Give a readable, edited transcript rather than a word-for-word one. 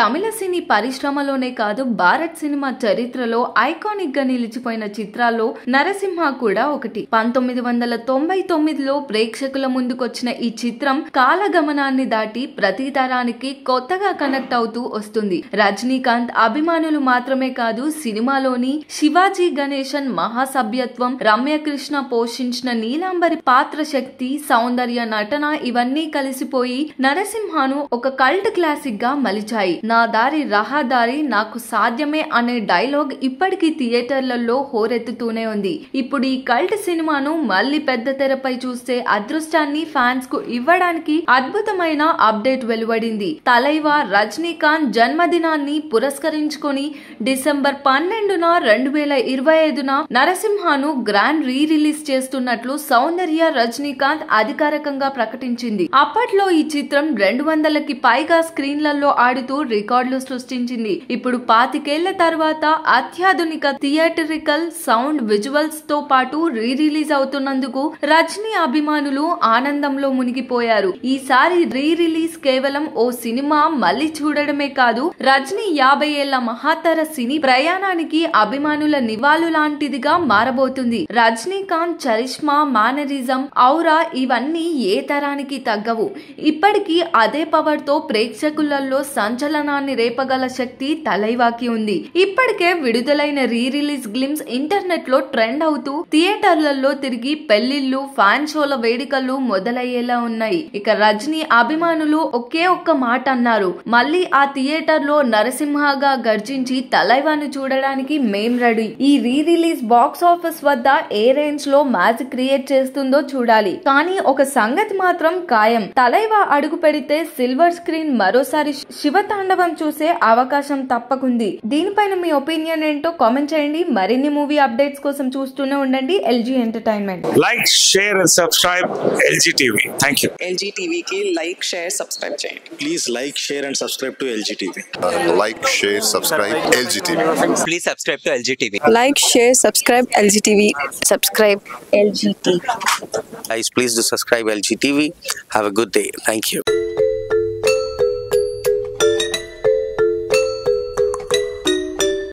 తమిళ సినీ పరిశ్రమలోనే కాదు భారత్ సినిమా చరిత్రలో ఐకానిక్ గా నిలిచిపోయిన చిత్రాల్లో నరసింహ కూడా ఒకటి. 1999లో ప్రేక్షకుల ముందుకొచ్చిన ఈ చిత్రం కాలగమనాన్ని దాటి ప్రతి తరానికి కొత్తగా కనెక్ట్ అవుతూ వస్తుంది. రజనీకాంత్ అభిమానులు మాత్రమే కాదు, సినిమాలోని శివాజీ గణేశన్ మహాసభ్యత్వం, రమ్యకృష్ణ పోషించిన నీలాంబరి పాత్ర శక్తి, సౌందర్య నటన ఇవన్నీ కలిసిపోయి నరసింహను ఒక కల్ట్ క్లాసిక్ గా మలిచాయి. నా దారి రహదారి నాకు సాధ్యమే అనే డైలాగ్ ఇప్పటికీ థియేటర్లలో హోరెత్తుతూనే ఉంది. ఇప్పుడు ఈ కల్ట్ సినిమాను మళ్ళీ పెద్ద తెరపై చూస్తే అదృష్టాన్ని ఫ్యాన్స్ కు ఇవ్వడానికి అద్భుతమైన అప్డేట్ వెలువడింది. తలైవా రజనీకాంత్ జన్మదినాన్ని పురస్కరించుకొని డిసెంబర్ 12న 2025న నరసింహను గ్రాండ్ రీ రిలీజ్ చేస్తున్నట్లు సౌందర్య రజనీకాంత్ అధికారికంగా ప్రకటించింది. అప్పట్లో ఈ చిత్రం 200కి పైగా స్క్రీన్లలో ఆడుతూ రికార్డులు సృష్టించింది. ఇప్పుడు 25 తర్వాత అత్యాధునిక థియేటరికల్ సౌండ్ విజువల్స్ తో పాటు రీ రిలీజ్ అవుతున్నందుకు రజనీ అభిమానులు ఆనందంలో మునిగిపోయారు. ఈసారి రీ రిలీజ్ కేవలం ఓ సినిమా మళ్ళీ చూడడమే కాదు, రజనీ 50 ఏళ్ల మహాతర సినీ ప్రయాణానికి అభిమానుల నివాళు లాంటిదిగా మారబోతుంది. రజనీకాంత్ చరిష్మా, మేనరిజం, ఔరా ఇవన్నీ ఏ తరానికి తగ్గవు. ఇప్పటికీ అదే పవర్ తో ప్రేక్షకులలో సంచలనాన్ని రేపగల శక్తి తలైవాకి ఉంది. ఇప్పటికే విడుదలైన రీ రిలీజ్ గ్లిమ్స్ ఇంటర్నెట్ లో ట్రెండ్ అవుతూ థియేటర్లలో తిరిగి పెళ్లిళ్లు, ఫ్యాన్ షోల వేడుకలు మొదలయ్యేలా ఉన్నాయి. ఇక రజనీ అభిమానులు ఒకే ఒక్క మాట అన్నారు, మళ్ళీ ఆ థియేటర్ లో నరసింహగా గర్జించి తలైవాను చూడడానికి మేం రెడీ. ఈ రీ రిలీజ్ బాక్స్ ఆఫీస్ వద్ద ఏ రేంజ్ లో మ్యాజిక్ క్రియేట్ చేస్తుందో చూడాలి. కానీ ఒక సంగతి మాత్రం ఖాయం, తలైవా అడుగు పెడితే సిల్వర్ స్క్రీన్ మరోసారి శివతాండవం చూసే అవకాశం తప్పకుంది. దీనిపైన మీ ఒపీనియన్ ఏంటో కామెంట్ చేయండి. మరిన్ని మూవీ అప్డేట్స్ కోసం చూస్తూనే ఉండండి LG entertainment. Like, share and subscribe LG TV. Thank you. LG TV కి లైక్, షేర్, సబ్స్క్రైబ్ చేయండి. Please like, share and subscribe to LG TV. Like, share, subscribe LG TV. Please subscribe to LG TV. Like, share, subscribe LG TV. Subscribe LG TV. Guys, please do subscribe LG TV. Have a good day. Thank you.